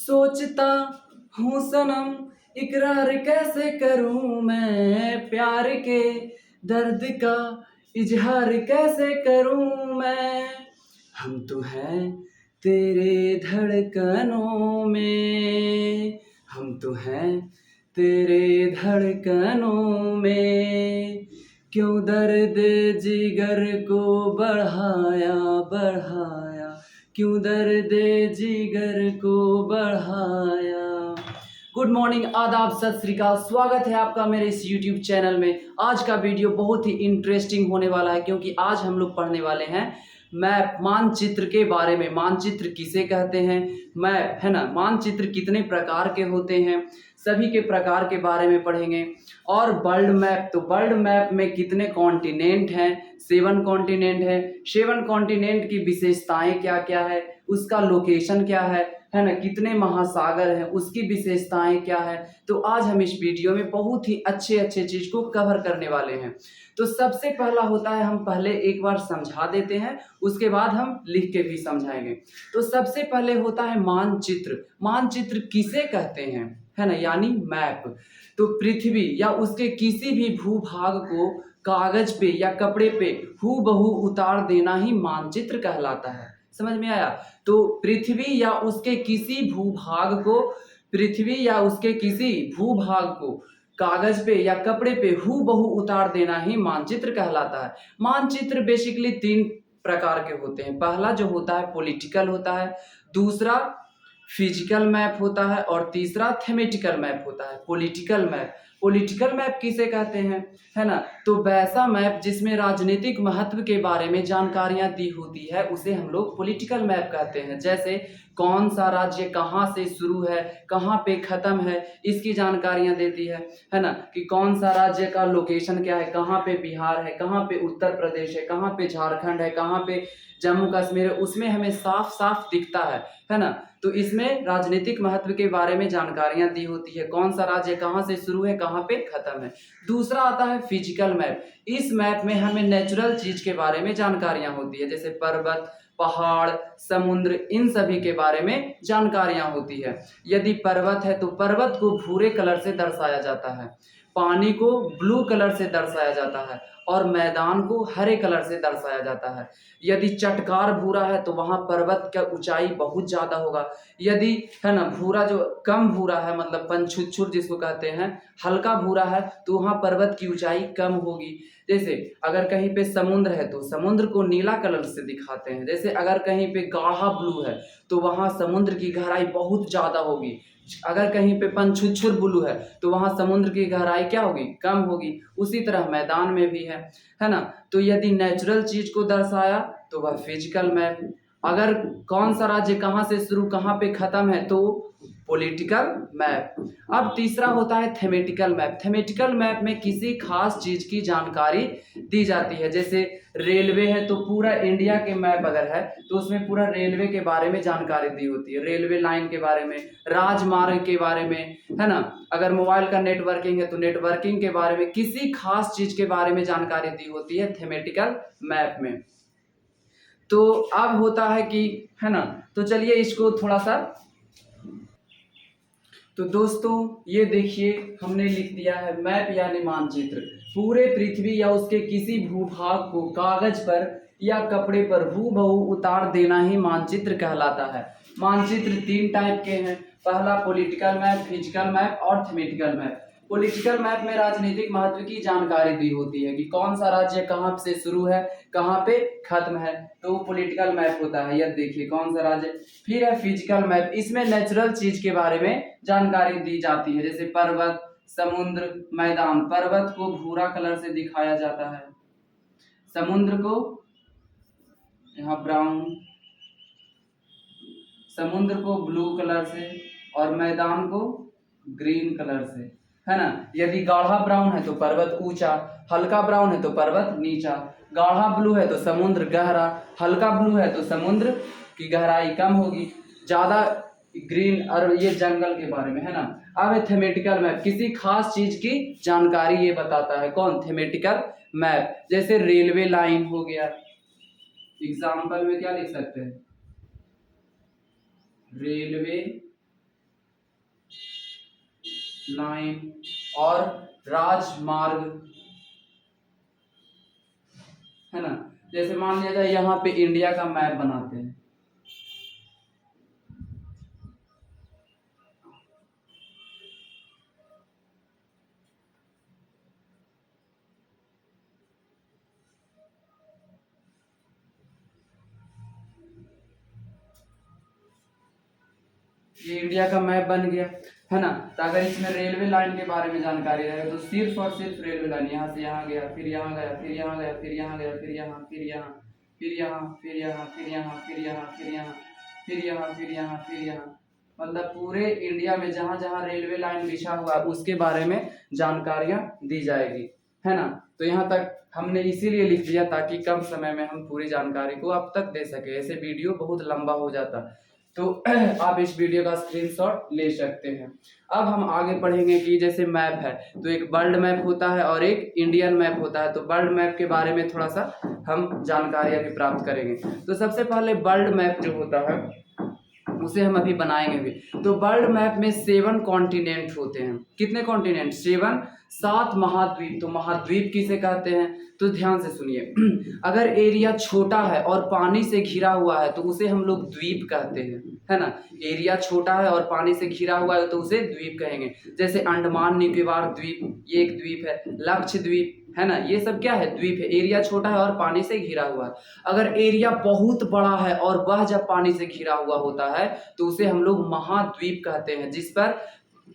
सोचता हूँ सनम इकरार कैसे करूँ मैं, प्यार के दर्द का इजहार कैसे करूँ मैं। हम तो हैं तेरे धड़कनों में, हम तो हैं तेरे धड़कनों में। क्यों दर्द जिगर को बढ़ाया बढ़ाया, क्यों दर्द जिगर को बढ़ाया। गुड मॉर्निंग, आदाब, सत श्री अकाल। स्वागत है आपका मेरे इस YouTube चैनल में। आज का वीडियो बहुत ही इंटरेस्टिंग होने वाला है क्योंकि आज हम लोग पढ़ने वाले हैं मैप, मानचित्र के बारे में। मानचित्र किसे कहते हैं, मैप है ना, मानचित्र कितने प्रकार के होते हैं, सभी के प्रकार के बारे में पढ़ेंगे। और वर्ल्ड मैप, तो वर्ल्ड मैप में कितने कॉन्टिनेंट हैं, 7 कॉन्टिनेंट है। 7 कॉन्टिनेंट की विशेषताएं क्या क्या है, उसका लोकेशन क्या है ना, कितने महासागर हैं, उसकी विशेषताएं क्या है। तो आज हम इस वीडियो में बहुत ही अच्छे अच्छे चीज को कवर करने वाले हैं। तो सबसे पहला होता है, हम पहले एक बार समझा देते हैं, उसके बाद हम लिख के भी समझाएंगे। तो सबसे पहले होता है मानचित्र। मानचित्र किसे कहते हैं, है ना, यानी मैप। तो पृथ्वी या उसके किसी भी भूभाग को कागज पे या कपड़े पे हूबहू उतार देना ही मानचित्र कहलाता है। समझ में आया। तो पृथ्वी या उसके किसी भूभाग को, पृथ्वी या उसके किसी भूभाग को कागज पे या कपड़े पे हूबहू उतार देना ही मानचित्र कहलाता है। मानचित्र बेसिकली 3 प्रकार के होते हैं। पहला जो होता है पॉलिटिकल होता है, दूसरा फिजिकल मैप होता है और तीसरा थेमेटिकल मैप होता है। पॉलिटिकल मैप, पॉलिटिकल मैप किसे कहते हैं, है ना, तो वैसा मैप जिसमें राजनीतिक महत्व के बारे में जानकारियां दी होती है उसे हम लोग पॉलिटिकल मैप कहते हैं। जैसे कौन सा राज्य कहाँ से शुरू है, कहाँ पे खत्म है, इसकी जानकारियां देती है ना, कि कौन सा राज्य का लोकेशन क्या है, कहाँ पे बिहार है, कहाँ पे उत्तर प्रदेश है, कहाँ पे झारखंड है, कहाँ पे जम्मू कश्मीर है, उसमें हमें साफ साफ दिखता है ना। तो इसमें राजनीतिक महत्व के बारे में जानकारियां दी होती है, कौन सा राज्य कहाँ से शुरू है, कहाँ पे खत्म है। दूसरा आता है फिजिकल मैप। इस मैप में हमें नेचुरल चीज के बारे में जानकारियां होती है, जैसे पर्वत, पहाड़, समुद्र, इन सभी के बारे में जानकारियां होती है। यदि पर्वत है तो पर्वत को भूरे कलर से दर्शाया जाता है, पानी को ब्लू कलर से दर्शाया जाता है और मैदान को हरे कलर से दर्शाया जाता है। यदि चटकार भूरा है तो वहां पर्वत का ऊंचाई बहुत ज्यादा होगा। यदि है ना भूरा जो कम भूरा है, मतलब पंछुच्छुर जिसको कहते हैं, हल्का भूरा है, तो वहां पर्वत की ऊंचाई कम होगी। जैसे अगर कहीं पे समुद्र है तो समुद्र को नीला कलर से दिखाते हैं। जैसे अगर कहीं पे गाढ़ा ब्लू है तो वहां समुद्र की गहराई बहुत ज्यादा होगी। अगर कहीं पे पंछुच्छुर ब्लू है तो वहां समुद्र की गहराई क्या होगी, कम होगी। उसी तरह मैदान में भी है ना। तो यदि नेचुरल चीज को दर्शाया तो वह फिजिकल मैप। अगर कौन सा राज्य कहाँ से शुरू कहाँ पे खत्म है तो पॉलिटिकल मैप। अब तीसरा होता है थेमेटिकल मैप। थेमेटिकल मैप में किसी खास चीज की जानकारी दी जाती है। जैसे रेलवे है तो पूरा इंडिया के मैप अगर है तो उसमें पूरा रेलवे के बारे में जानकारी दी होती है, रेलवे लाइन के बारे में, राजमार्ग के बारे में, है ना। अगर मोबाइल का नेटवर्किंग है तो नेटवर्किंग के बारे में, किसी खास चीज के बारे में जानकारी दी होती है थेमेटिकल मैप में। तो अब होता है कि, है ना, तो चलिए इसको थोड़ा सा, तो दोस्तों ये देखिए हमने लिख दिया है मैप यानी मानचित्र। पूरे पृथ्वी या उसके किसी भूभाग को कागज पर या कपड़े पर हूबहू उतार देना ही मानचित्र कहलाता है। मानचित्र 3 टाइप के हैं, पहला पॉलिटिकल मैप, फिजिकल मैप और थेमेटिकल मैप। पॉलिटिकल मैप में राजनीतिक महत्व की जानकारी दी होती है कि कौन सा राज्य कहाँ से शुरू है, कहाँ पे खत्म है, तो वो पॉलिटिकल मैप होता है। यह देखिए कौन सा राज्य। फिर है फिजिकल मैप, इसमें नेचुरल चीज के बारे में जानकारी दी जाती है, जैसे पर्वत, समुद्र, मैदान। पर्वत को भूरा कलर से दिखाया जाता है, समुद्र को यहाँ ब्राउन, समुद्र को ब्लू कलर से और मैदान को ग्रीन कलर से, है ना। यदि गाढ़ा ब्राउन है तो पर्वत ऊंचा, हल्का ब्राउन है तो पर्वत नीचा, गाढ़ा ब्लू है तो समुद्र गहरा, हल्का ब्लू है तो समुद्र की गहराई कम होगी, ज्यादा ग्रीन, और ये जंगल के बारे में, है ना। अब है थेमेटिकल मैप, किसी खास चीज की जानकारी ये बताता है, कौन, थेमेटिकल मैप। जैसे रेलवे लाइन हो गया, एग्जाम्पल में क्या लिख सकते हैं, रेलवे लाइन और राजमार्ग, है ना। जैसे मान लिया जाए यहाँ पे इंडिया का मैप बनाते हैं, ये इंडिया का मैप बन गया, है ना। तो अगर इसमें रेलवे लाइन के बारे में जानकारी रहे तो सिर्फ और सिर्फ रेलवे लाइन यहाँ से यहाँ गया, फिर यहाँ गया, फिर यहाँ गया, फिर यहाँ गया, फिर यहाँ, फिर यहाँ, फिर यहाँ, फिर यहाँ, फिर यहाँ, फिर यहाँ, फिर यहाँ, फिर यहाँ, फिर यहाँ, फिर यहाँ, मतलब पूरे इंडिया में जहाँ जहाँ रेलवे लाइन बिछा हुआ है उसके बारे में जानकारियाँ दी जाएगी, है ना। तो यहाँ तक हमने इसीलिए लिख दिया ताकि कम समय में हम पूरी जानकारी को अब तक दे सके, ऐसे वीडियो बहुत लंबा हो जाता। तो आप इस वीडियो का स्क्रीनशॉट ले सकते हैं। अब हम आगे पढ़ेंगे कि जैसे मैप है तो एक वर्ल्ड मैप होता है और एक इंडियन मैप होता है। तो वर्ल्ड मैप के बारे में थोड़ा सा हम जानकारी अभी प्राप्त करेंगे। तो सबसे पहले वर्ल्ड मैप जो होता है उसे हम अभी बनाएंगे भी। तो वर्ल्ड मैप में 7 कॉन्टिनेंट होते हैं। कितने कॉन्टिनेंट? 7 महाद्वीप। तो महाद्वीप किसे कहते हैं? तो ध्यान से सुनिए, अगर एरिया छोटा है और पानी से घिरा हुआ है तो उसे हम लोग द्वीप कहते हैं, है ना। एरिया छोटा है और पानी से घिरा हुआ है तो उसे द्वीप कहेंगे। जैसे अंडमान निकोबार द्वीप, ये एक द्वीप है। लक्षद्वीप, है ना, ये सब क्या है? द्वीप है। एरिया छोटा है और पानी से घिरा हुआ है। अगर एरिया बहुत बड़ा है और वह जब पानी से घिरा हुआ होता है तो उसे हम लोग महाद्वीप कहते हैं। जिस पर,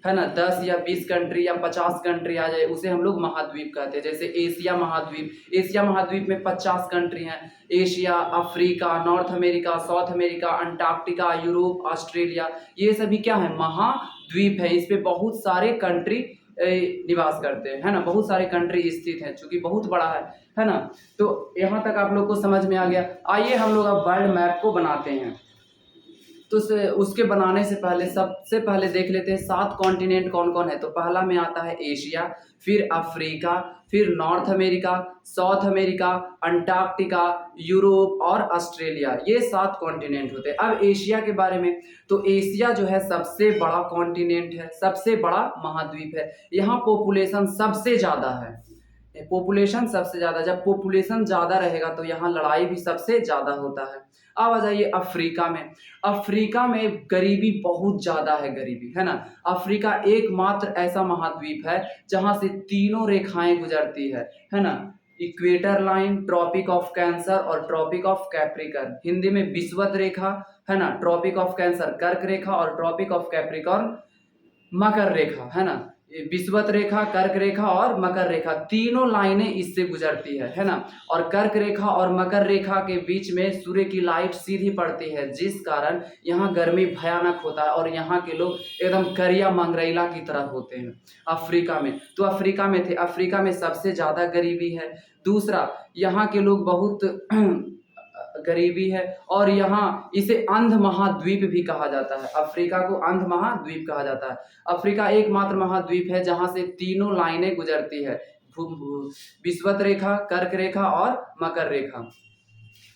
है ना, 10 या 20 कंट्री या 50 कंट्री आ जाए उसे हम लोग महाद्वीप कहते हैं। जैसे एशिया महाद्वीप, एशिया महाद्वीप में 50 कंट्री हैं। Asia, Africa, north America, south America, Antarctica, Europe, Australia, ये सभी क्या है? महाद्वीप है। इस पे बहुत सारे कंट्री निवास करते हैं, है ना। बहुत सारे कंट्री स्थित है, चूंकि बहुत बड़ा है ना। तो यहाँ तक आप लोग को समझ में आ गया। आइए हम लोग अब वर्ल्ड मैप को बनाते हैं। तो उसके बनाने से पहले सबसे पहले देख लेते हैं 7 कॉन्टिनेंट कौन कौन है। तो पहला में आता है एशिया, फिर अफ्रीका, फिर north America, south America, Antarctica, Europe और ऑस्ट्रेलिया, ये 7 कॉन्टिनेंट होते हैं। अब एशिया के बारे में, तो एशिया जो है सबसे बड़ा कॉन्टिनेंट है, सबसे बड़ा महाद्वीप है। यहाँ पॉपुलेशन सबसे ज़्यादा है, पॉपुलेशन सबसे ज़्यादा। जब पॉपुलेशन ज़्यादा रहेगा तो यहाँ लड़ाई भी सबसे ज़्यादा होता है। अब आ जाइए अफ्रीका में। अफ्रीका में गरीबी बहुत ज़्यादा है, गरीबी, है ना। अफ्रीका एकमात्र ऐसा महाद्वीप है जहाँ से 3 रेखाएं गुजरती है ना। Equator line, tropic of cancer और ट्रॉपिक ऑफ कैप्रिकॉर्न, हिंदी में विषुवत रेखा, है ना। ट्रॉपिक ऑफ कैंसर कर्क रेखा और ट्रॉपिक ऑफ कैप्रिकॉर्न मकर रेखा, है ना। विषुवत रेखा, कर्क रेखा और मकर रेखा, तीनों लाइनें इससे गुजरती है ना। और कर्क रेखा और मकर रेखा के बीच में सूर्य की लाइट सीधी पड़ती है, जिस कारण यहाँ गर्मी भयानक होता है और यहाँ के लोग एकदम करिया मंगरैला की तरह होते हैं अफ्रीका में। तो अफ्रीका में थे, अफ्रीका में सबसे ज़्यादा गरीबी है। दूसरा, यहाँ के लोग बहुत गरीबी है और यहाँ इसे अंध महाद्वीप भी कहा जाता है। अफ्रीका को अंध महाद्वीप कहा जाता है। अफ्रीका एकमात्र महाद्वीप है जहाँ से तीनों लाइनें गुजरती है, विषुवत रेखा, कर्क रेखा और मकर रेखा।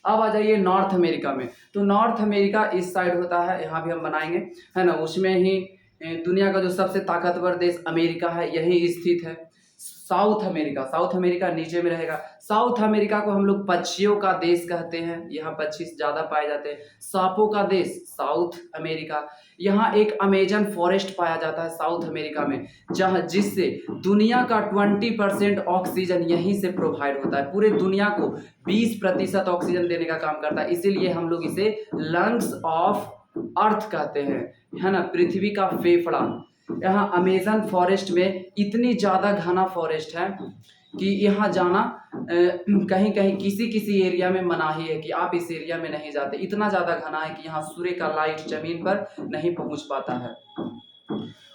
अब आ जाइए नॉर्थ अमेरिका में। तो नॉर्थ अमेरिका इस साइड होता है, यहाँ भी हम बनाएंगे, है ना। उसमें ही दुनिया का जो सबसे ताकतवर देश अमेरिका है यही स्थित है। साउथ अमेरिका, साउथ अमेरिका नीचे में रहेगा। साउथ अमेरिका को हम लोग पक्षियों का देश कहते हैं, यहाँ पक्षी ज़्यादा पाए जाते हैं। सांपों का देश साउथ अमेरिका। यहाँ एक अमेजन फॉरेस्ट पाया जाता है साउथ अमेरिका में, जहाँ जिससे दुनिया का 20% ऑक्सीजन यहीं से प्रोवाइड होता है। पूरे दुनिया को 20% ऑक्सीजन देने का काम करता है, इसीलिए हम लोग इसे लंग्स ऑफ अर्थ कहते हैं, है ना, पृथ्वी का फेफड़ा। यहाँ अमेजन फॉरेस्ट में इतनी ज़्यादा घना फॉरेस्ट है कि यहाँ जाना कहीं कहीं किसी किसी एरिया में मनाही है कि आप इस एरिया में नहीं जाते। इतना ज़्यादा घना है कि यहाँ सूर्य का लाइट ज़मीन पर नहीं पहुँच पाता है।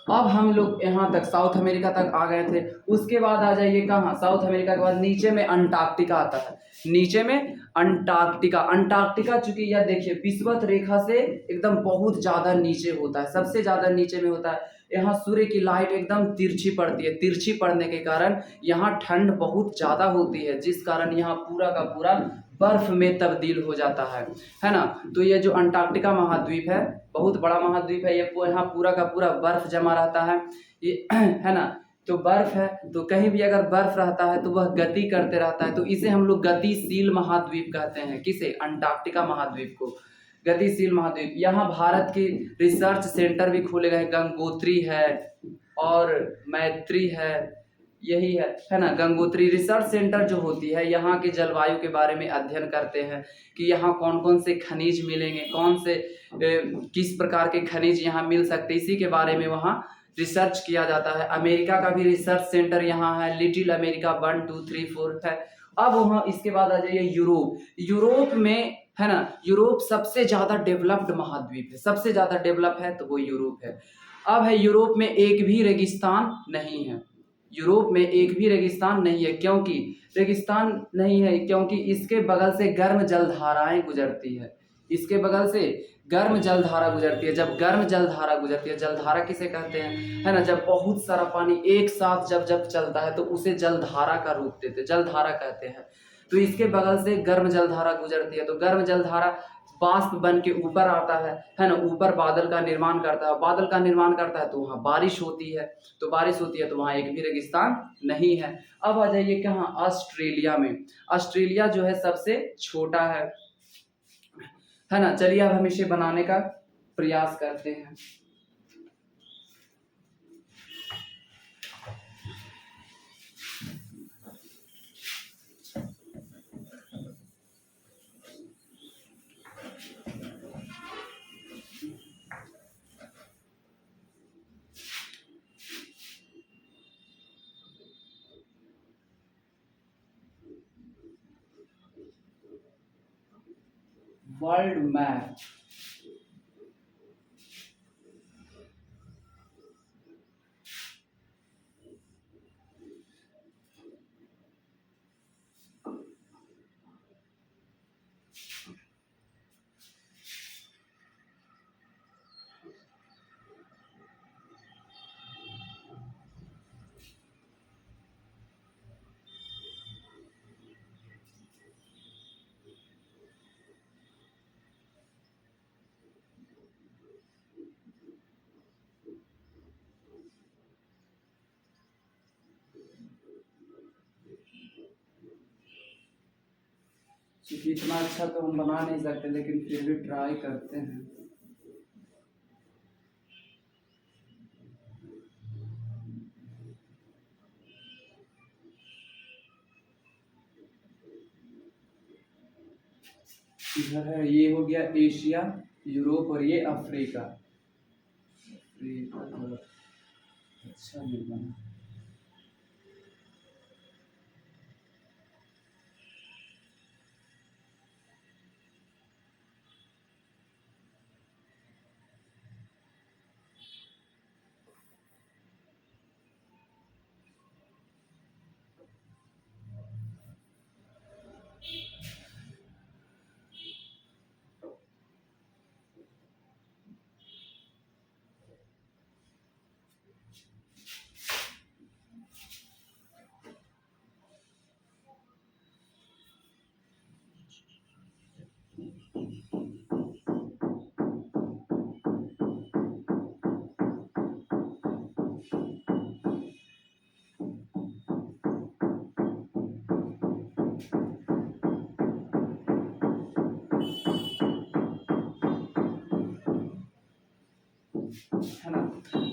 अब हम लोग यहाँ तक साउथ अमेरिका तक आ गए थे। उसके बाद आ जाइए कहाँ? साउथ अमेरिका के बाद नीचे में अंटार्कटिका आता है। नीचे में अंटार्कटिका, अंटार्कटिका चूंकि यह देखिए विषुवत रेखा से एकदम बहुत ज़्यादा नीचे होता है, सबसे ज़्यादा नीचे में होता है। यहाँ सूर्य की लाइट एकदम तिरछी पड़ती है, तिरछी पड़ने के कारण यहाँ ठंड बहुत ज़्यादा होती है, जिस कारण यहाँ पूरा का पूरा बर्फ में तब्दील हो जाता है ना। तो ये जो अंटार्कटिका महाद्वीप है, बहुत बड़ा महाद्वीप है, ये यहाँ पूरा का पूरा बर्फ जमा रहता है ये है ना। तो बर्फ है, तो कहीं भी अगर बर्फ रहता है तो वह गति करते रहता है, तो इसे हम लोग गतिशील महाद्वीप कहते हैं। किसे? अंटार्कटिका महाद्वीप को गतिशील महाद्वीप। यहाँ भारत के रिसर्च सेंटर भी खोले गए, गंगोत्री है और मैत्री है, यही है ना। गंगोत्री रिसर्च सेंटर जो होती है, यहाँ के जलवायु के बारे में अध्ययन करते हैं कि यहाँ कौन कौन से खनिज मिलेंगे, कौन से किस प्रकार के खनिज यहाँ मिल सकते, इसी के बारे में वहाँ रिसर्च किया जाता है। अमेरिका का भी रिसर्च सेंटर यहाँ है, लिटिल अमेरिका 1 2 3 4 है। अब वहाँ इसके बाद आ जाइए यूरोप। यूरोप में है ना, यूरोप सबसे ज्यादा डेवलप्ड महाद्वीप है, सबसे ज्यादा डेवलप है तो वो यूरोप है। अब है यूरोप में एक भी रेगिस्तान नहीं है, यूरोप में एक भी रेगिस्तान नहीं है। क्योंकि रेगिस्तान नहीं है क्योंकि इसके बगल से गर्म जलधाराएं गुजरती है, इसके बगल से गर्म जलधारा गुजरती है। जब गर्म जलधारा गुजरती है, जलधारा किसे कहते हैं, है ना, जब बहुत सारा पानी एक साथ जब जब चलता है तो उसे जलधारा का रूप देते, जलधारा कहते हैं। तो इसके बगल से गर्म जलधारा गुजरती है, तो गर्म जलधारा बाष्प बन के ऊपर आता है ना, ऊपर बादल का निर्माण करता है, बादल का निर्माण करता है तो वहाँ बारिश होती है, तो बारिश होती है तो वहाँ एक भी रेगिस्तान नहीं है। अब आ जाइए कहाँ, ऑस्ट्रेलिया में। ऑस्ट्रेलिया जो है सबसे छोटा है ना। चलिए अब हम इसे बनाने का प्रयास करते हैं। वर्ल्ड मैप, क्योंकि इतना अच्छा तो हम बना नहीं सकते, लेकिन फिर भी ट्राई करते हैं। इधर है, ये हो गया एशिया, यूरोप और ये अफ्रीका। अफ्रीका थोड़ा अच्छा नहीं बना। है ना।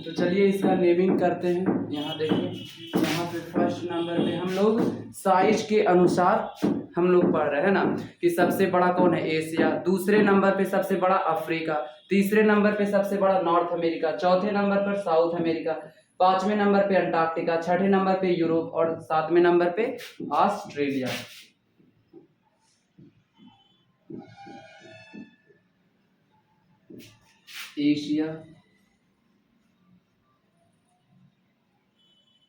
तो चलिए इसका नेमिंग करते हैं। यहाँ देखिए, यहाँ पे फर्स्ट नंबर पे हम लोग साइज के अनुसार हम लोग पढ़ रहे हैं ना, कि सबसे बड़ा कौन है, एशिया। दूसरे नंबर पे सबसे बड़ा अफ्रीका। तीसरे नंबर पे सबसे बड़ा नॉर्थ अमेरिका। चौथे नंबर पर साउथ अमेरिका। पांचवें नंबर पे अंटार्कटिका। छठे नंबर पे यूरोप और सातवें नंबर पे Australia. Asia,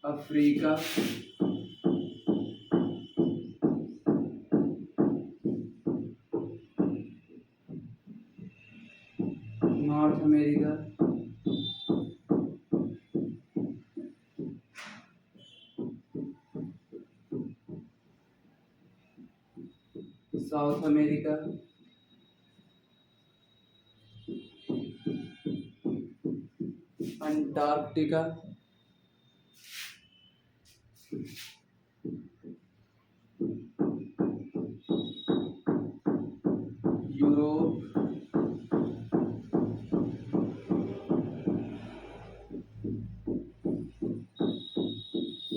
Africa, north America, south America, Antarctica, Europe,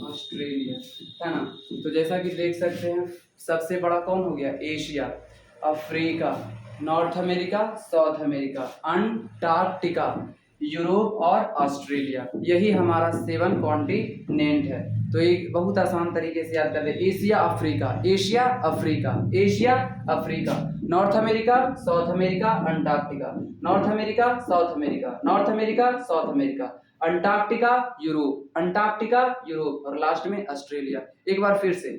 Australia, है ना। तो जैसा कि देख सकते हैं सबसे बड़ा कौन हो गया, Asia, Africa, north America, south America, Antarctica, Europe और ऑस्ट्रेलिया, यही हमारा 7 कॉन्टिनेंट है। तो एक बहुत आसान तरीके से याद कर ले, Asia Africa, Asia Africa, Asia Africa, north America, south America, Antarctica, north America, south America, north America, south America, Antarctica, Europe, Antarctica, Europe और लास्ट में ऑस्ट्रेलिया। एक बार फिर से,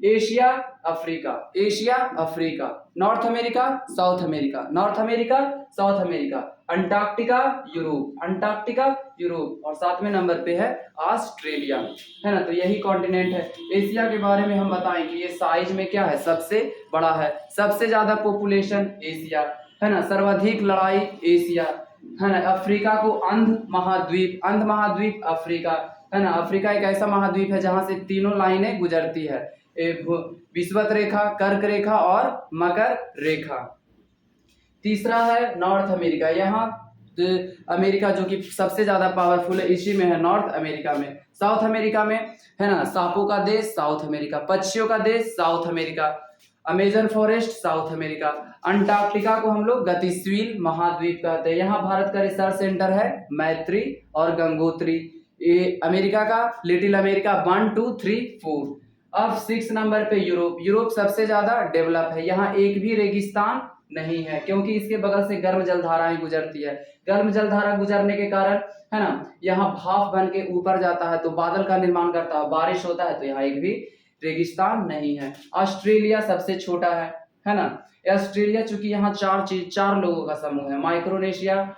Asia Africa, Asia Africa, north America, south America, north America, south America, Antarctica, Europe, Antarctica, Europe और 7वें number पे है Australia, है ना। तो यही कॉन्टिनेंट है। एशिया के बारे में हम बताएं कि ये साइज में क्या है, सबसे बड़ा है, सबसे ज्यादा पॉपुलेशन एशिया, है ना, सर्वाधिक लड़ाई एशिया, है ना। अफ्रीका को अंध महाद्वीप, अंध महाद्वीप अफ्रीका, है ना। अफ्रीका एक ऐसा महाद्वीप है जहां से तीनों लाइनें गुजरती है, विषुवत रेखा, कर्क रेखा और मकर रेखा। तीसरा है नॉर्थ अमेरिका, यहाँ अमेरिका जो कि सबसे ज्यादा पावरफुल है इसी में है, नॉर्थ अमेरिका में। साउथ अमेरिका में, है ना, सांपों का देश साउथ अमेरिका, पक्षियों का देश south America, Amazon forest south America. Antarctica को हम लोग गतिशील महाद्वीप कहते हैं। यहाँ भारत का रिसर्च सेंटर है मैत्री और गंगोत्री। ये अमेरिका का लिटिल अमेरिका 1 2 3 4। अब 6 नंबर पे यूरोप, यूरोप सबसे ज्यादा डेवलप है। यहाँ एक भी रेगिस्तान नहीं है क्योंकि इसके बगल से गर्म जलधाराएं गुजरती है। गर्म जलधारा गुजरने के कारण, है ना, यहाँ भाप बन के ऊपर जाता है तो बादल का निर्माण करता है, बारिश होता है, तो यहाँ एक भी रेगिस्तान नहीं है। ऑस्ट्रेलिया सबसे छोटा है ना। ऑस्ट्रेलिया चूंकि यहाँ चार लोगों का समूह है, माइक्रोनेशिया,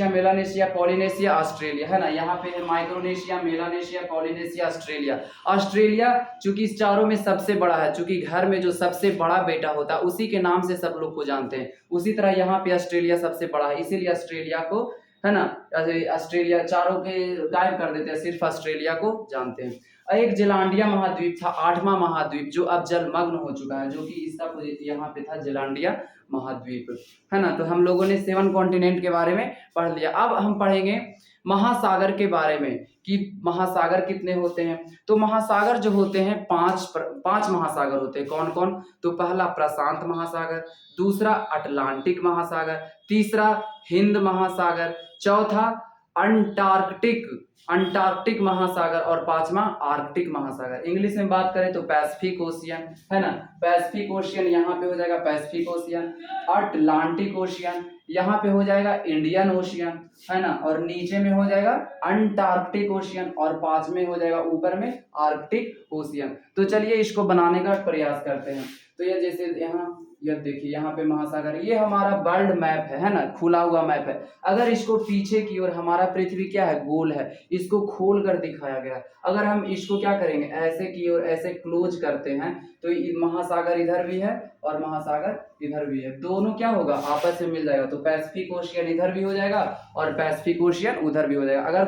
मेलानेशिया, पॉलिनेशिया, ऑस्ट्रेलिया, है ना। यहाँ पे है Micronesia, Melanesia, Polynesia, Australia. Australia चूंकि इस चारों में सबसे बड़ा है, चूंकि घर में जो सबसे बड़ा बेटा होता है उसी के नाम से सब लोग को जानते हैं, उसी तरह यहाँ पे ऑस्ट्रेलिया सबसे बड़ा है, इसीलिए ऑस्ट्रेलिया को, है ना, ऑस्ट्रेलिया चारों के गायब कर देते हैं, सिर्फ ऑस्ट्रेलिया को जानते हैं। एक जेलांडिया महाद्वीप था, 8वां महाद्वीप, जो अब जलमग्न हो चुका है, जो कि इसका यहाँ पे था जेलांडिया महाद्वीप, है ना। तो हम लोगों ने 7 कॉन्टिनेंट के बारे में पढ़ लिया। अब हम पढ़ेंगे महासागर के बारे में कि महासागर कितने होते हैं। तो महासागर जो होते हैं, पांच महासागर होते हैं। कौन कौन? तो पहला प्रशांत महासागर, दूसरा अटलांटिक महासागर, तीसरा हिंद महासागर, चौथा अंटार्कटिक महासागर और 5वां आर्कटिक महासागर। इंग्लिश में बात करें तो पैसिफिक ओशियन, है ना, पैसिफिक ओशियन यहाँ पे हो जाएगा पैसिफिक ओशियन, अटलांटिक ओशियन यहाँ पे हो जाएगा इंडियन ओशियन, है ना, और नीचे में हो जाएगा अंटार्कटिक ओशियन और 5 में हो जाएगा ऊपर में आर्कटिक ओशियन। तो चलिए इसको बनाने का प्रयास करते हैं। तो ये जैसे यहाँ यह देखिए, यहाँ पे महासागर, ये हमारा वर्ल्ड मैप है ना, खुला हुआ मैप है। अगर इसको पीछे की ओर, हमारा पृथ्वी क्या है, गोल है, इसको खोल कर दिखाया गया है। अगर हम इसको क्या करेंगे, ऐसे की ओर ऐसे क्लोज करते हैं तो महासागर इधर भी है और महासागर इधर भी है, दोनों क्या होगा, आपस में मिल जाएगा। तो पैसिफिक ओशियन इधर भी हो जाएगा और पैसिफिक ओशियन उधर भी हो जाएगा। अगर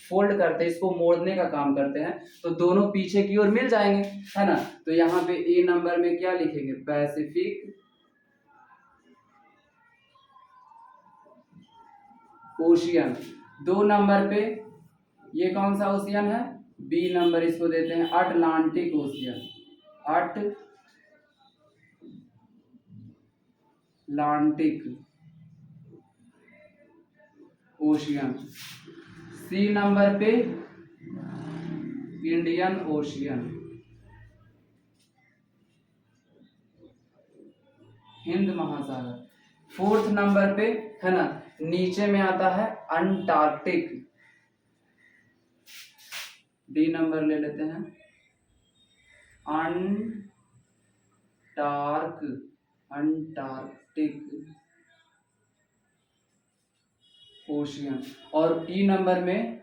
फोल्ड करते हैं, इसको मोड़ने का काम करते हैं, तो दोनों पीछे की ओर मिल जाएंगे, है ना। तो यहाँ पे ए नंबर में क्या लिखेंगे, पैसिफिक ओशियन। 2 नंबर पे ये कौन सा ओशियन है, बी नंबर इसको देते हैं Atlantic Ocean, Atlantic Ocean. C number पे इंडियन ओशियन, हिंद महासागर। 4th नंबर पे, है ना, नीचे में आता है अंटार्कटिक, डी नंबर ले लेते हैं अंटार्कटिक ओशियन और ई नंबर में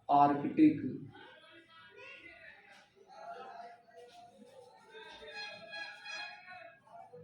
आर्कटिक।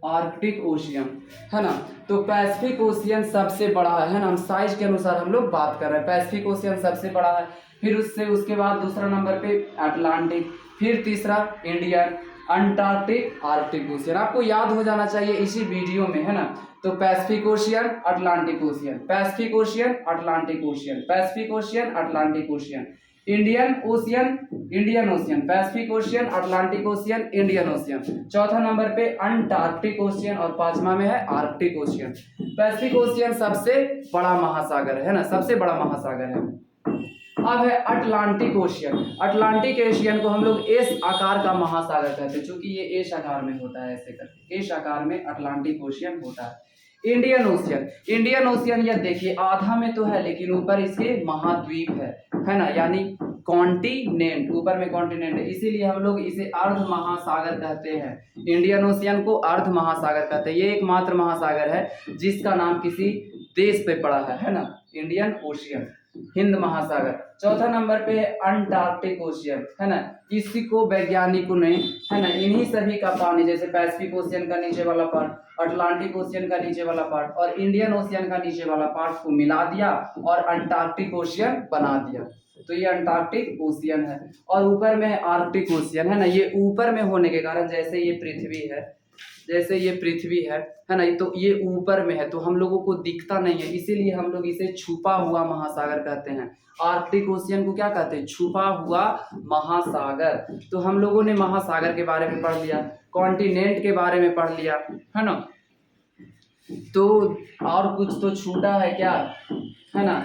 आर्कटिक ओशियन, है ना। तो पैसिफिक ओशियन सबसे बड़ा है ना, हम साइज के अनुसार हम लोग बात कर रहे हैं। पैसिफिक ओशियन सबसे बड़ा है, फिर उसके बाद दूसरा नंबर पे अटलांटिक, फिर तीसरा इंडियन, अंटार्कटिक, आर्कटिक ओशियन। आपको याद हो जाना चाहिए इसी वीडियो में, है ना। तो Pacific ocean, Atlantic ocean, Pacific ocean, Atlantic ocean, Pacific ocean, Atlantic ocean, Indian ocean, Indian ocean, Pacific ocean, Atlantic ocean, Indian ocean. चौथा नंबर पे अंटार्कटिक ओशियन और पांचवा में है आर्कटिक ओशियन। पैसिफिक ओशियन सबसे बड़ा महासागर है ना, सबसे बड़ा महासागर है। अब है अटलांटिक ओशियन। अटलांटिक ओशियन को हम लोग एस आकार का महासागर कहते हैं, क्योंकि ये एस आकार में होता है, ऐसे करके एस आकार में अटलांटिक ओशियन होता है। इंडियन ओशियन, इंडियन ओशियन यह देखिए आधा में तो है लेकिन ऊपर इसके महाद्वीप है ना, यानी कॉन्टिनेंट, ऊपर में कॉन्टिनेंट है, इसीलिए हम लोग इसे अर्ध महासागर कहते हैं। इंडियन ओशियन को अर्ध महासागर कहते हैं। ये एकमात्र महासागर है जिसका नाम किसी देश पे पड़ा है ना, इंडियन ओशियन, हिंद महासागर। चौथा नंबर पे है अंटार्कटिक ओशियन, है ना। इसी को वैज्ञानिकों ने, है ना, इन्हीं सभी का पानी, जैसे पैसिफिक ओशियन का नीचे वाला पार्ट, अटलांटिक ओशियन का नीचे वाला पार्ट और इंडियन ओशियन का नीचे वाला पार्ट को मिला दिया और अंटार्कटिक ओशियन बना दिया। तो ये अंटार्कटिक ओशियन है। और ऊपर में आर्कटिक ओशियन, है ना। ये ऊपर में होने के कारण, जैसे ये पृथ्वी है, जैसे ये पृथ्वी है ना, तो ये ऊपर में है तो हम लोगों को दिखता नहीं है, इसीलिए हम लोग इसे छुपा हुआ महासागर कहते हैं। आर्कटिक ओशियन को क्या कहते हैं? छुपा हुआ महासागर। तो हम लोगों ने महासागर के बारे में पढ़ लिया, कॉन्टिनेंट के बारे में पढ़ लिया, है ना। तो और कुछ तो छूटा है क्या, है ना।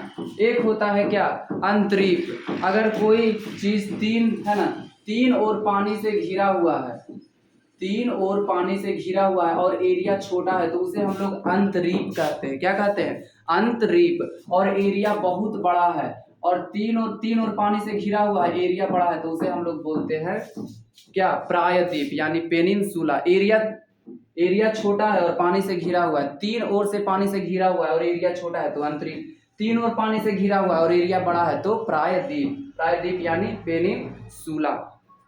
एक होता है क्या, अंतरिक्ष। अगर कोई चीज तीन, है ना, तीन और पानी से घिरा हुआ है, तीन और पानी से घिरा हुआ है और एरिया छोटा है तो उसे हम लोग अंतरीप कहते हैं। क्या कहते हैं? अंतरीप। और एरिया बहुत बड़ा है और तीन और पानी से घिरा हुआ है, एरिया बड़ा है तो उसे हम लोग बोलते हैं क्या, प्रायद्वीप, यानी पेनिनसुला। एरिया छोटा है और पानी से घिरा हुआ है, तीन ओर से पानी से घिरा हुआ है और एरिया छोटा है तो अंतरीप, तीन और पानी से घिरा हुआ है और एरिया बड़ा है तो प्रायद्वीप, प्रायद्वीप यानी पेनिनसुला,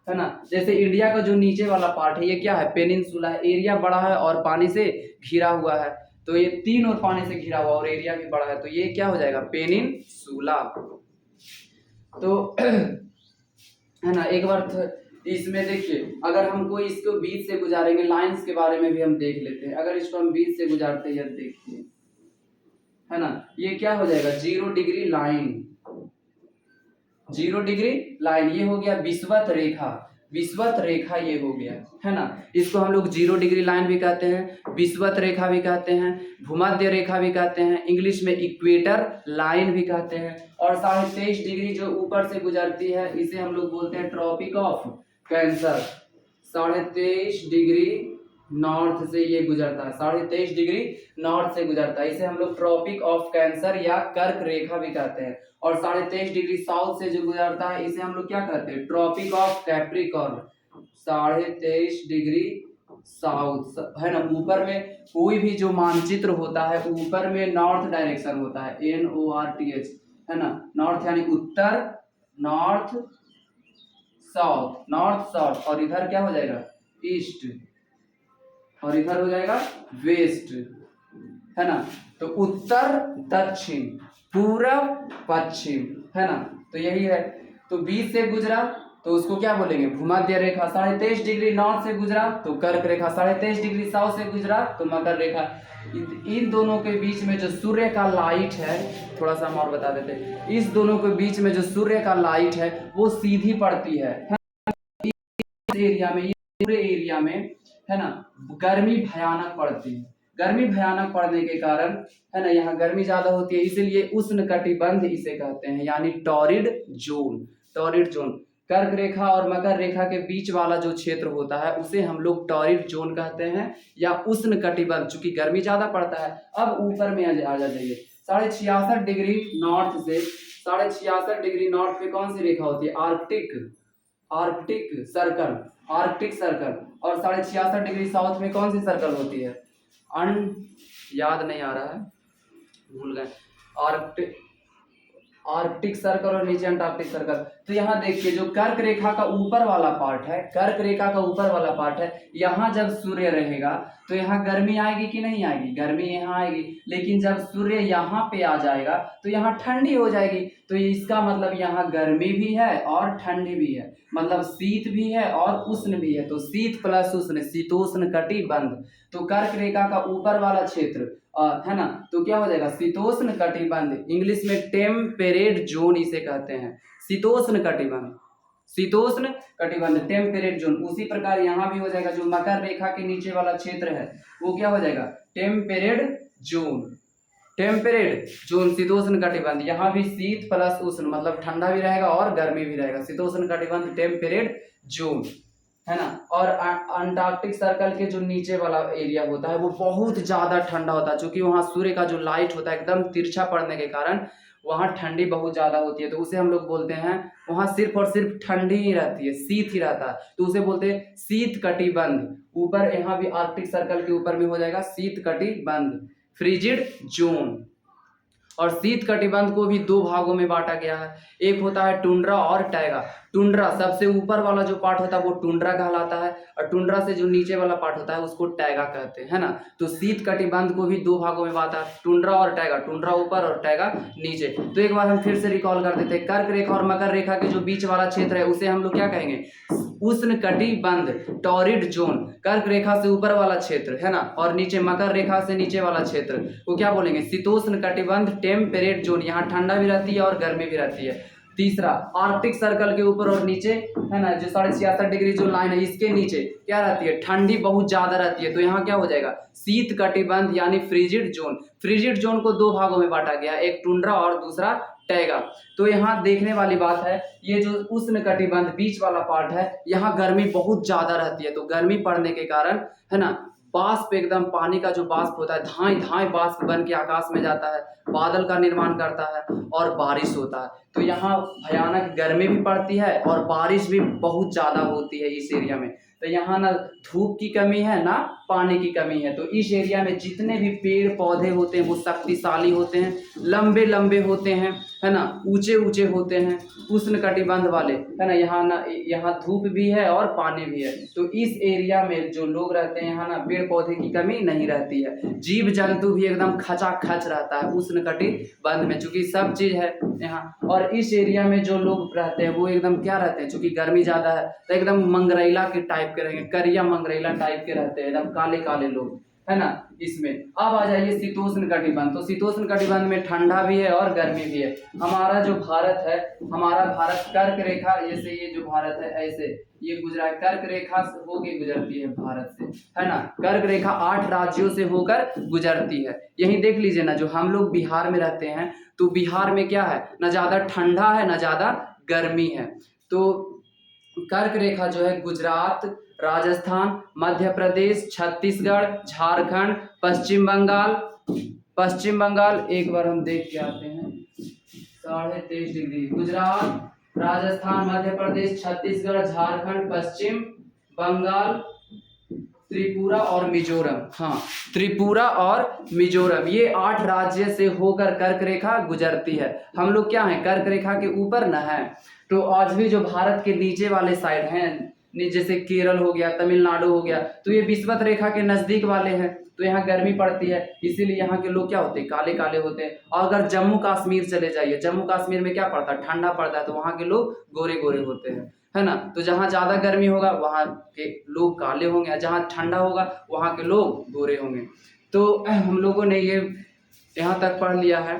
है ना। जैसे इंडिया का जो नीचे वाला पार्ट है ये क्या है, पेनिनसुला है, एरिया बड़ा है और पानी से घिरा हुआ है, तो ये तीन और पानी से घिरा हुआ और एरिया भी बड़ा है तो ये क्या हो जाएगा, पेनिनसुला। तो है ना, एक बार इसमें देखिए, अगर हमको इसको बीच से गुजारेंगे, लाइंस के बारे में भी हम देख लेते हैं। अगर इसको हम बीच से गुजारते हैं, देखिए, है ना, ये क्या हो जाएगा, 0 डिग्री लाइन, 0 डिग्री लाइन, ये हो गया विषुवत रेखा, विषुवत रेखा ये हो गया, है ना। इसको हम लोग 0 डिग्री लाइन भी कहते हैं, विषुवत रेखा भी कहते हैं, भूमध्य रेखा भी कहते हैं, इंग्लिश में इक्वेटर लाइन भी कहते हैं। और 23.5 डिग्री जो ऊपर से गुजरती है इसे हम लोग बोलते हैं tropic of cancer. 23.5 degree north से ये गुजरता है, 23.5 डिग्री नॉर्थ से गुजरता है, इसे हम लोग ट्रॉपिक ऑफ कैंसर या कर्क रेखा भी कहते हैं। और 23.5 डिग्री साउथ से जो गुजरता है इसे हम लोग क्या कहते हैं, tropic of Capricorn. 23.5 degree south, है ना। ऊपर में कोई भी जो मानचित्र होता है ऊपर में नॉर्थ डायरेक्शन होता है, NORTH, है ना। नॉर्थ यानी उत्तर, नॉर्थ साउथ, नॉर्थ साउथ, और इधर क्या हो जाएगा, ईस्ट, और इधर हो जाएगा वेस्ट, है ना। तो उत्तर दक्षिण, पूरब पश्चिम, है ना। तो यही है। तो बीच से गुजरा तो उसको क्या बोलेंगे, भूमध्य रेखा। 23.5 डिग्री नॉर्थ से गुजरा तो कर्क रेखा, 23.5 डिग्री साउथ से गुजरा तो मकर रेखा। इन दोनों के बीच में जो सूर्य का लाइट है, थोड़ा सा हम और बता देते हैं, इस दोनों के बीच में जो सूर्य का लाइट है वो सीधी पड़ती है एरिया में, ये पूरे एरिया में, है ना, गर्मी भयानक पड़ती है। गर्मी भयानक पड़ने के कारण, है ना, यहाँ गर्मी ज्यादा होती है, इसीलिए उष्ण कटिबंध इसे कहते हैं, यानी टॉरिड जोन। टॉरिड जोन, कर्क रेखा और मकर रेखा के बीच वाला जो क्षेत्र होता है उसे हम लोग टॉरिड जोन कहते हैं या उष्ण कटिबंध, चूंकि गर्मी ज्यादा पड़ता है। अब ऊपर में आ जाइए, 66.5 डिग्री नॉर्थ से, 66.5 डिग्री नॉर्थ पे कौन सी रेखा होती है, Arctic, Arctic circle, Arctic circle. और 66.5 डिग्री साउथ में कौन सी सर्कल होती है, याद नहीं आ रहा है, भूल गए, आर्कटिक, आर्कटिक सर्कल और नीचे अंटार्कटिक सर्कल। तो यहाँ देखिए जो कर्क रेखा का ऊपर वाला पार्ट है, कर्क रेखा का ऊपर वाला पार्ट है, यहाँ जब सूर्य रहेगा तो यहाँ गर्मी आएगी कि नहीं आएगी? गर्मी यहाँ आएगी। लेकिन जब सूर्य यहाँ पे आ जाएगा तो यहाँ ठंडी हो जाएगी। तो इसका मतलब यहाँ गर्मी भी है और ठंडी भी है, मतलब शीत भी है और उष्ण भी है। तो शीत प्लस उष्ण, शीतोष्ण कटिबंध। तो कर्क रेखा का ऊपर वाला क्षेत्र है ना, तो क्या हो जाएगा? शीतोष्ण कटिबंध। इंग्लिश में टेम्परेट जोन इसे कहते हैं, शीतोष्ण कटिबंध, शीतोष्ण कटिबंध, टेम्परेट जोन। उसी प्रकार यहाँ भी हो जाएगा, जो मकर रेखा के नीचे वाला क्षेत्र है वो क्या हो जाएगा? टेम्परेट जोन, टेम्परेट जोन, शीतोष्ण कटिबंध। यहाँ भी शीत प्लस उष्ण, मतलब ठंडा भी रहेगा और गर्मी भी रहेगा, शीतोष्ण कटिबंध, टेम्परेट जोन, है ना। और अंटार्कटिक सर्कल के जो नीचे वाला एरिया होता है वो बहुत ज्यादा ठंडा होता है, क्योंकि वहाँ सूर्य का जो लाइट होता है एकदम तिरछा पड़ने के कारण वहाँ ठंडी बहुत ज्यादा होती है। तो उसे हम लोग बोलते हैं, वहाँ सिर्फ और सिर्फ ठंडी ही रहती है, शीत ही रहता है, तो उसे बोलते हैं शीत कटिबंध। ऊपर यहाँ भी आर्कटिक सर्कल के ऊपर भी हो जाएगा शीत कटिबंध, फ्रिजिड जोन। और शीत कटिबंध को भी दो भागों में बांटा गया है, एक होता है टुंड्रा और टैगा। टुंड्रा सबसे ऊपर वाला जो पार्ट होता है वो टुंड्रा कहलाता है, और टुंड्रा से जो नीचे वाला पार्ट होता है उसको टैगा कहते हैं, है ना। तो शीत कटिबंध को भी दो भागों में बांटा, टुंड्रा और टैगा, टुंड्रा ऊपर और टैगा नीचे। तो एक बार हम फिर से रिकॉल कर देते हैं, कर्क रेखा और मकर रेखा के जो बीच वाला क्षेत्र है उसे हम लोग क्या कहेंगे? उष्ण कटिबंध, टॉरिड जोन। कर्क रेखा से ऊपर वाला क्षेत्र है ना, और नीचे मकर रेखा से नीचे वाला क्षेत्र को क्या बोलेंगे? शीतोष्ण कटिबंध, टेम्परेट जोन। यहाँ ठंडा भी रहती है और गर्मी भी रहती है। तीसरा, आर्कटिक सर्कल के ऊपर और नीचे है ना, जो 66.5 डिग्री जो लाइन है इसके नीचे क्या रहती है? ठंडी बहुत ज्यादा रहती है। तो यहाँ क्या हो जाएगा? शीत कटिबंध यानी फ्रिजिड जोन। फ्रिजिड जोन को दो भागों में बांटा गया, एक टुंड्रा और दूसरा टैगा। तो यहाँ देखने वाली बात है, ये जो उष्ण कटिबंध बीच वाला पार्ट है, यहाँ गर्मी बहुत ज्यादा रहती है। तो गर्मी पड़ने के कारण है ना, बाष्प, एकदम पानी का जो बाष्प होता है धाए धाए बाष्प बन के आकाश में जाता है, बादल का निर्माण करता है और बारिश होता है। तो यहाँ भयानक गर्मी भी पड़ती है और बारिश भी बहुत ज्यादा होती है इस एरिया में। तो यहाँ ना धूप की कमी है ना पानी की कमी है। तो इस एरिया में जितने भी पेड़ पौधे होते हैं वो शक्तिशाली होते हैं, लंबे लंबे होते हैं, है ना, ऊंचे ऊंचे होते हैं, उष्ण कटिबंध वाले, है ना। यहाँ धूप भी है और पानी भी है। तो इस एरिया में जो लोग रहते हैं यहाँ ना पेड़ पौधे की कमी नहीं रहती है, जीव जंतु भी एकदम खचाखच रहता है उष्ण कटिबंध में, चूंकि सब चीज है यहाँ। और इस एरिया में जो लोग रहते हैं वो एकदम क्या रहते हैं, चूंकि गर्मी ज्यादा है तो एकदम मंगरैला के टाइप के रहेंगे, करिया मंगरैला टाइप के रहते हैं, एकदम काले काले लोग, है ना। इसमें अब आ जाइए शीतोष्ण कटिबंध। तो शीतोष्ण कटिबंध में ठंडा भी है और गर्मी भी है। हमारा जो भारत है, हमारा भारत कर्क रेखा, जैसे ये जो भारत है ऐसे ये गुजरा है, कर्क रेखा से होके गुजरती है भारत से, है ना। कर्क रेखा 8 राज्यों से होकर गुजरती है। यही देख लीजिए ना, जो हम लोग बिहार में रहते हैं तो बिहार में क्या है, ना ज्यादा ठंडा है ना ज्यादा गर्मी है। तो कर्क रेखा जो है गुजरात, राजस्थान, मध्य प्रदेश, छत्तीसगढ़, झारखंड, पश्चिम बंगाल, एक बार हम देख के आते हैं, 23.5 डिग्री, गुजरात, राजस्थान, मध्य प्रदेश, छत्तीसगढ़, झारखंड, पश्चिम बंगाल, त्रिपुरा और मिजोरम। हाँ, त्रिपुरा और मिजोरम, ये 8 राज्य से होकर कर्क रेखा गुजरती है। हम लोग क्या हैं, कर्क रेखा के ऊपर न है। तो आज भी जो भारत के नीचे वाले साइड हैं, जैसे केरल हो गया, तमिलनाडु हो गया, तो ये विषुवत रेखा के नजदीक वाले हैं, तो यहाँ गर्मी पड़ती है, इसीलिए यहाँ के लोग क्या होते हैं, काले काले होते हैं। और अगर जम्मू कश्मीर चले जाइए, जम्मू कश्मीर में क्या पड़ता है, ठंडा पड़ता है, तो वहाँ के लोग गोरे गोरे होते हैं, है ना। तो जहाँ ज्यादा गर्मी होगा वहाँ के लोग काले होंगे, जहाँ ठंडा होगा वहाँ के लोग गोरे होंगे। तो हम लोगों ने ये यहाँ तक पढ़ लिया है।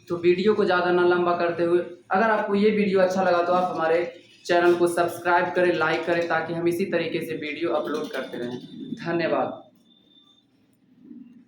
तो वीडियो को ज़्यादा ना लंबा करते हुए, अगर आपको ये वीडियो अच्छा लगा तो आप हमारे चैनल को सब्सक्राइब करें, लाइक करें, ताकि हम इसी तरीके से वीडियो अपलोड करते रहें। धन्यवाद।